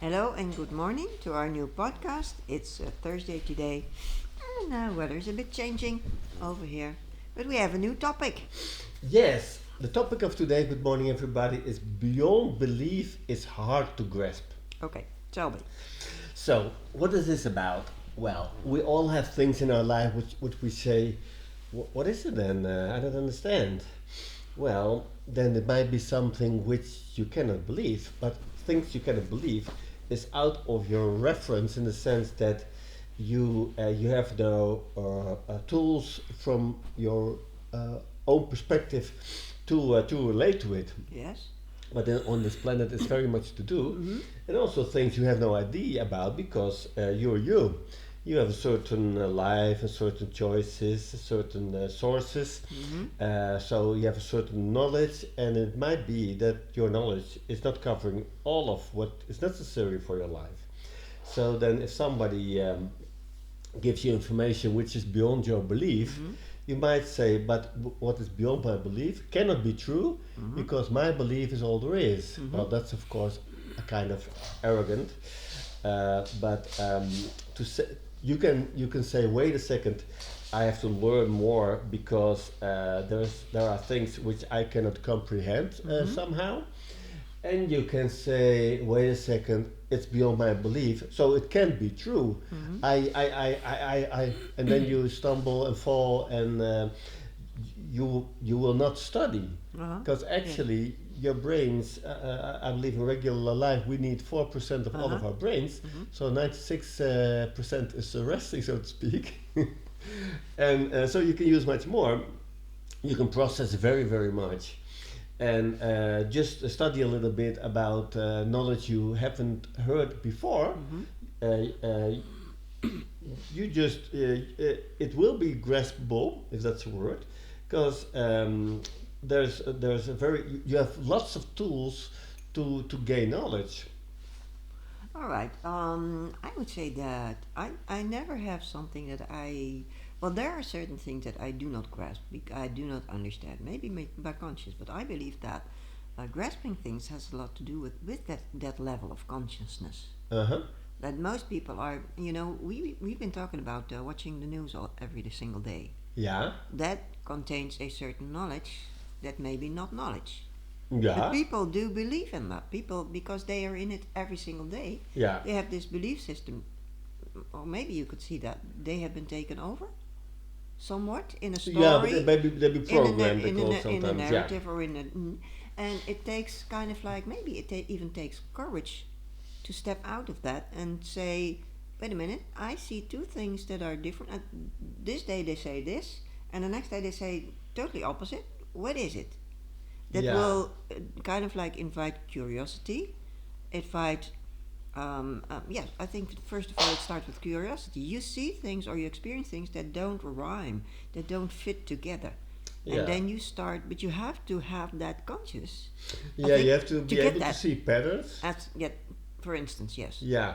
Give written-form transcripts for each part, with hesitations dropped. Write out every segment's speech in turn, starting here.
Hello and good morning to our new podcast. It's Thursday today, and weather's a bit changing over here, but we have a new topic. Yes, the topic of today, good morning everybody, is beyond belief is hard to grasp. Okay, tell me. So, what is this about? Well, we all have things in our life which we say, what is it then? I don't understand. Well, then it might be something which you cannot believe, but things you cannot believe is out of your reference in the sense that you have no tools from your own perspective to relate to it. Yes. But then on this planet, it's very much to do, Mm-hmm. and also things you have no idea about because you're you. You have a certain life, and certain choices, certain sources. Mm-hmm. So you have a certain knowledge, and it might be that your knowledge is not covering all of what is necessary for your life. So then, if somebody gives you information which is beyond your belief, Mm-hmm. you might say, but what is beyond my belief cannot be true Mm-hmm. because my belief is all there is. Mm-hmm. Well, that's of course a kind of arrogant, but to say, you can say, wait a second, I have to learn more because there are things which I cannot comprehend Mm-hmm. somehow. And you can say, wait a second, it's beyond my belief, so it can't be true. Mm-hmm. And then you stumble and fall, and you will not study Uh-huh. because Yes. actually your brains. I believe in regular life we need 4% of all Uh-huh. of our brains, Mm-hmm. so 96% is resting, so to speak, and so you can use much more. You can process very very much and just study a little bit about knowledge you haven't heard before. Mm-hmm. Uh, you just it will be graspable, if that's a word, because there's a very you have lots of tools to gain knowledge. All right. I would say that I never have something that well, there are certain things that I do not grasp, I do not understand, maybe by conscious, but I believe that grasping things has a lot to do with that level of consciousness. Uh-huh. That most people are, we've been talking about watching the news every single day. Yeah. That contains a certain knowledge that may be not knowledge. But Yeah. people do believe in that. People, because they are in it every single day, Yeah. they have this belief system. Or maybe you could see that they have been taken over somewhat in a Yeah, but story, they be programmed because in a sometimes, yeah. narrative, or and it takes kind of like, maybe even takes courage to step out of that and say, wait a minute, I see two things that are different. This day they say this, and the next day they say totally opposite. What is it? That Yeah. will kind of like invite curiosity, invite yes, I think first of all it starts with curiosity. You see things or you experience things that don't rhyme, that don't fit together, and Yeah. then you start. But you have to have that conscious. I Yeah, think you have to to be get able to that. see patterns. That's yeah. For instance, yes. Yeah,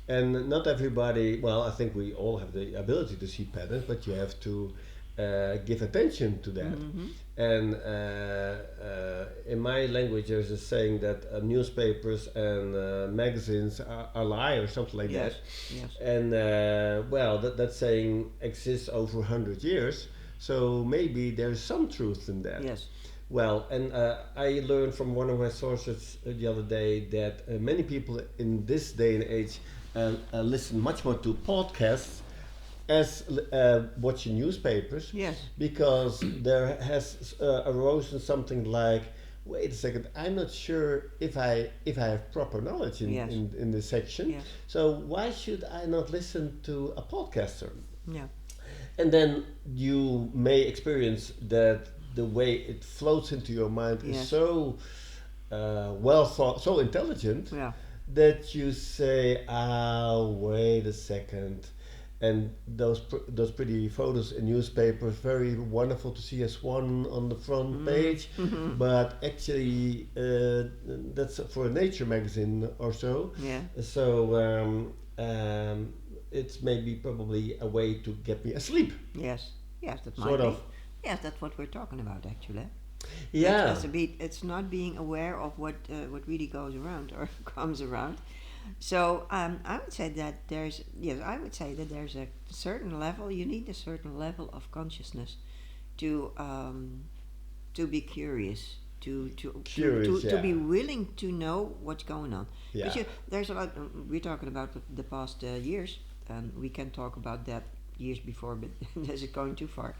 and not everybody. Well, I think we all have the ability to see patterns, but you have to give attention to that. Mm-hmm. And in my language, there's a saying that newspapers and magazines are liars, something like Yes. that. Yes. And well, that saying exists over 100 years, so maybe there's some truth in that. Yes. Well, and I learned from one of my sources the other day that many people in this day and age listen much more to podcasts as watching newspapers Yes. because there has arisen something like, wait a second, I'm not sure if I have proper knowledge Yes. in this section, Yes. so why should I not listen to a podcaster? Yeah. And then you may experience that the way it floats into your mind is Yes. so well thought, so intelligent Yeah. that you say, "Ah, wait a second." And those pretty photos in newspapers, very wonderful to see a swan on the front page, Mm-hmm. but actually that's for a nature magazine or so. Yeah. So it's maybe probably a way to get me asleep, Yes. Yes. That might sort be. of. Yes, that's what we're talking about actually. Yeah. It's a bit. It's not being aware of what really goes around or comes around. So I would say that there's yes, I would say that there's a certain level. You need a certain level of consciousness to be curious, Curious, to be yeah. willing to know what's going on. Because Yeah. there's a lot. We're talking about the past years, and we can talk about that years before, but this is going too far.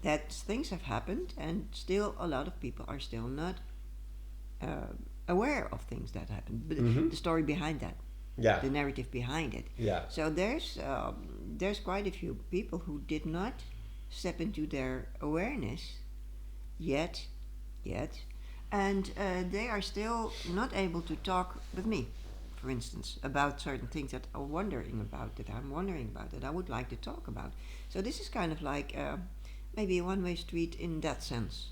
That things have happened, and still a lot of people are still not uh, aware of things that happened. But Mm-hmm. the story behind that, Yeah. the narrative behind it. Yeah. So there's quite a few people who did not step into their awareness yet, yet, and they are still not able to talk with me, for instance, about certain things that are wondering about that I'm wondering about that I would like to talk about. So this is kind of like maybe a one-way street in that sense.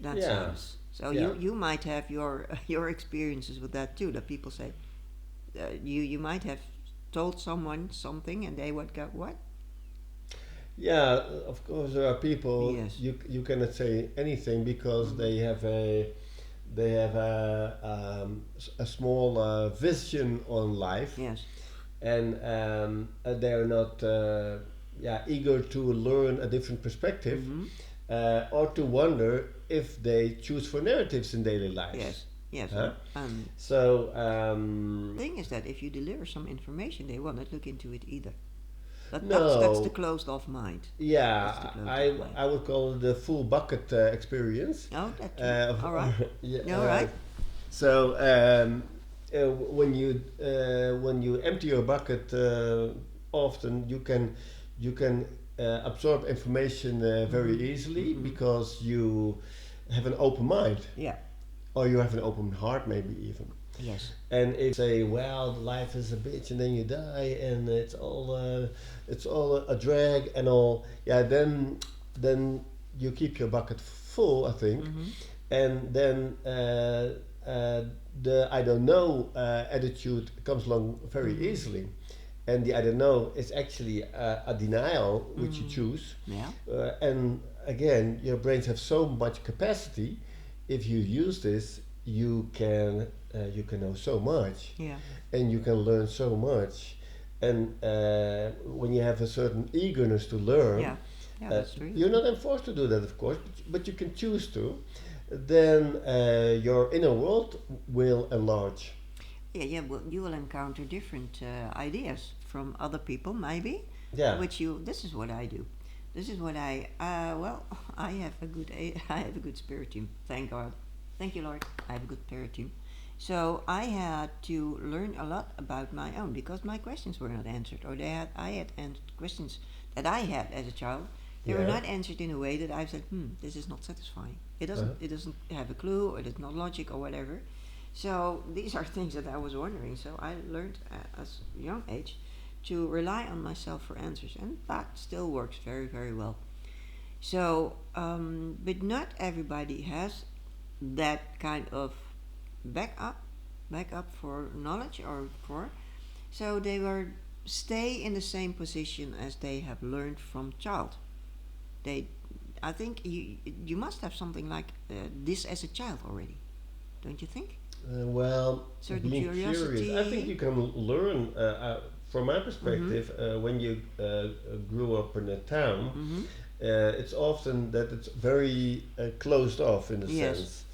That Yeah. sense. So Yeah. you might have your your experiences with that too. That people say you might have told someone something and they would go what? Yeah, of course there are people Yes. you cannot say anything because Hmm. they have a small vision on life, Yes. and they are not yeah, eager to learn a different perspective, Hmm. or to wonder if they choose for narratives in daily lives. Yes. Yes. Huh? And So thing is that if you deliver some information, they will not look into it either. But that's the no, closed off mind. That's the yeah, closed off I mind. I would call it the full bucket experience. Oh, that too. All right. Yeah, Yeah, all right. so when you empty your bucket, often you can absorb information very Hmm. easily Hmm. because you have an open mind, Yeah. or you have an open heart, maybe even. Yes. And if you say, well, life is a bitch, and then you die, and it's all a drag and all, yeah, then you keep your bucket full, I think, Hmm. and then uh, the I don't know attitude comes along very Hmm. easily, and the I don't know is actually a denial which you Hmm. choose, Yeah. and again, your brains have so much capacity. If you use this, you can know so much, Yeah. and you can learn so much. And when you have a certain eagerness to learn, Yeah. Yeah. uh, That's true. you're not enforced to do that, of course, but you can choose to. Then your inner world will enlarge. Yeah, yeah. Well, you will encounter different ideas from other people, maybe, Yeah. which you. This is what I do. This is what I. Well, I have a good. I have a good spirit team. Thank God. Thank you, Lord. I have a good spirit team. So I had to learn a lot about my own because my questions were not answered, or they had. I had answered questions that I had as a child. They were Yeah. not answered in a way that I said, this is not satisfying. It doesn't. Uh-huh. It doesn't have a clue, or it's not logic, or whatever. So these are things that I was wondering. So I learned as a young age to rely on myself for answers, and that still works very, very well. So, but not everybody has that kind of backup, backup for knowledge or for. So they were stay in the same position as they have learned from child. They, I think you must have something like this as a child already, don't you think? Well, Certain being curious, I think curiosity. you can learn. From my Mm-hmm. perspective, when you grew up in a town, Mm-hmm. it's often that it's very closed off in a Yes. sense.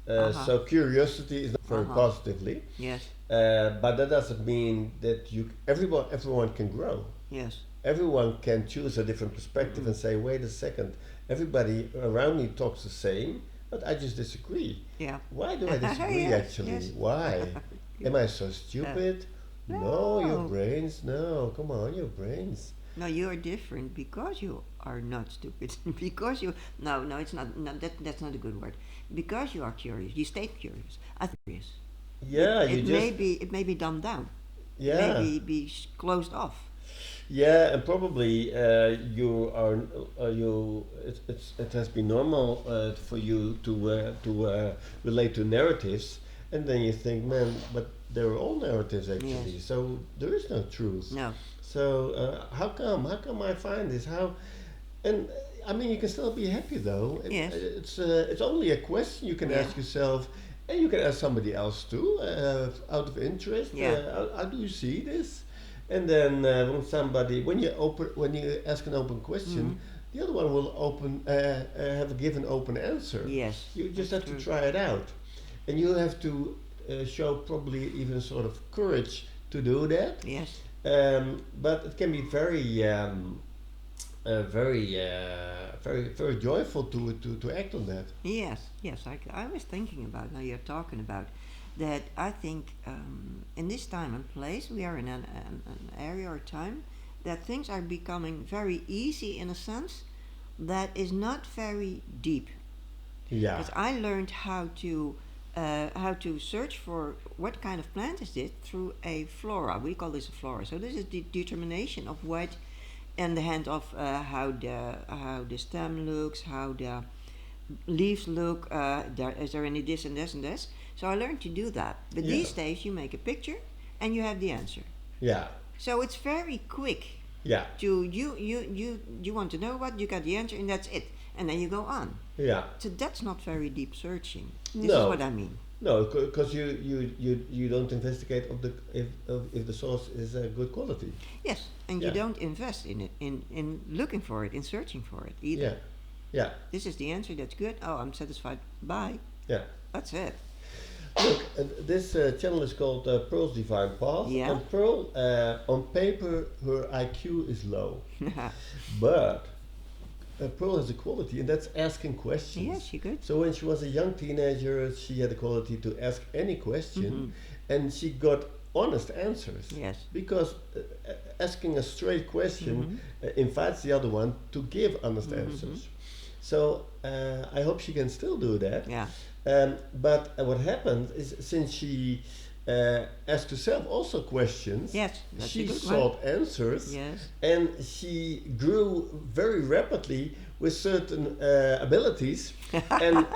Uh-huh. So curiosity is not very Uh-huh. positively, Yes. but that doesn't mean that everyone can grow. Yes. Everyone can choose a different perspective Mm-mm. and say, wait a second, everybody around me talks the same, but I just disagree. Yeah. Why do I disagree Yes. actually? Yes. Why? Am I so Uh, stupid? No, your no. brains. No, come on, your brains. No, you are different because you are not stupid. Because you no, no, it's not. No, that's not a good word. Because you are curious, you stay curious. I think curious. It Yeah, you just, it may be dumbed down. It may yeah. be closed off. Yeah, and probably it has been normal for you to relate to narratives, and then you think, man, but they're all narratives Yes. actually. So there is no truth. No. So how come? How come I find this? How? And I mean, you can still be happy though. Yes. It's only a question you can Yeah. ask yourself. And you can ask somebody else too, out of interest. Yeah. How do you see this? And then when you ask an open question, Mhm. the other one will have a given open answer. Yes, You just that's have to true. try it out, and you have to show probably even sort of courage to do that. Yes. But it can be very joyful to act on that. Yes, yes. I was thinking about now you're talking about that. I think in this time and place we are in an area or time that things are becoming very easy in a sense that is not very deep. Yeah, Because I learned how to search for what kind of plant is this through a flora. We call this a flora. So this is the determination of what and the hand of how the stem looks, how the leaves look. Is there any this and this and this? So I learned to do that. But yeah, these days, you make a picture and you have the answer. yeah, So it's very quick. yeah, To you want to know what you got the answer and that's it, and then you go on. yeah. So that's not very deep searching. This is No, what I mean. no, because you don't investigate if the source is good quality. Yes, and you Yeah, don't invest in it in looking for it, in searching for it either. yeah, yeah, This is the answer. That's good. Oh, I'm satisfied. Bye. yeah. That's it. Look, this channel is called Pearl's Divine Path, Yeah. and Pearl, on paper, her IQ is low, but Pearl has a quality, and that's asking questions. Yes, you good. So when she was a young teenager, she had the quality to ask any question, Mhm. and she got honest answers. Yes. Because asking a straight question Mhm. invites the other one to give honest Mhm. answers. So I hope she can still do that. Yeah. But what happened is since she asked herself also questions, Yes, that's a she good one. sought answers, Yes. and she grew very rapidly with certain abilities,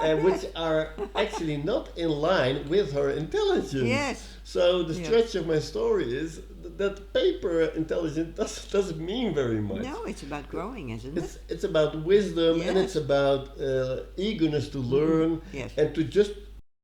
and which are actually not in line with her intelligence. Yes. So the Yeah. stretch of my story is that paper intelligence doesn't mean very much. No, it's about growing, isn't it? It's about wisdom, and Yes. it's about eagerness to learn, Yes. and to just